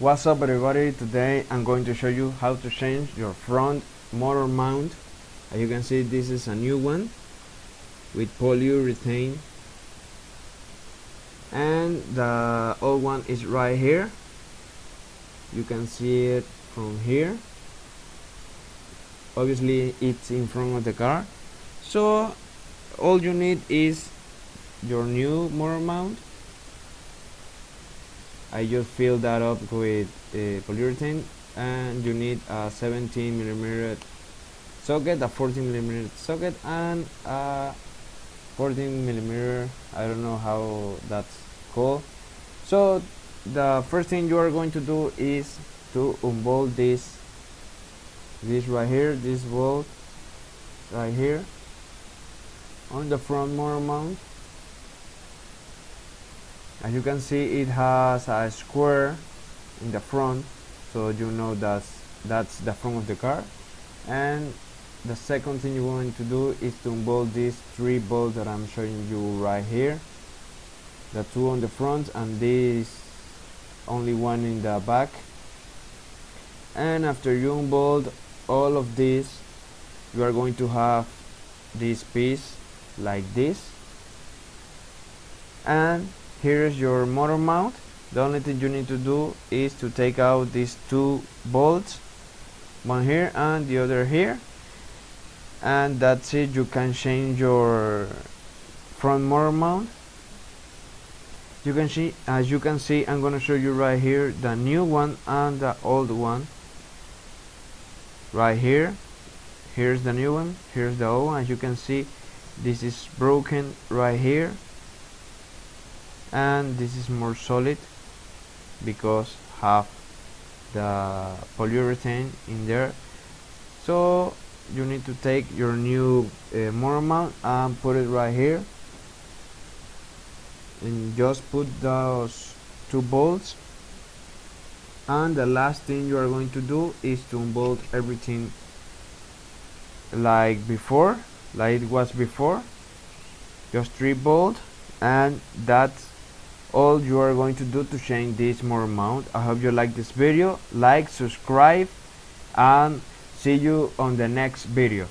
What's up everybody, today I'm going to show you how to change your front motor mount. As you can see, this is a new one with polyurethane, and the old one is right here. You can see it from here. Obviously it's in front of the car, so all you need is your new motor mount. I just filled that up with polyurethane, and you need a 17mm socket, a 14mm socket, and a 14mm, I don't know how that's called. So the first thing you are going to do is to unbolt this right here, this bolt right here on the front motor mount. As you can see, it has a square in the front, so you know that's the front of the car. And the second thing you're going to do is to unbolt these 3 bolts that I'm showing you right here, the 2 on the front and this only one in the back. And after you unbolt all of this, you are going to have this piece like this, and here is your motor mount. The only thing you need to do is to take out these 2 bolts, one here and the other here, and that's it. You can change your front motor mount. You can see, as you can see, I'm gonna show you right here the new one and the old one. Right here, here's the new one, here's the old one. As you can see, this is broken right here, and this is more solid because have the polyurethane in there. So you need to take your new motor mount and put it right here, and just put those 2 bolts. And the last thing you are going to do is to unbolt everything like before, like it was before, just 3 bolts, and that's all you are going to do to change this motor mount. I hope you like this video. Like, subscribe, and see you on the next video.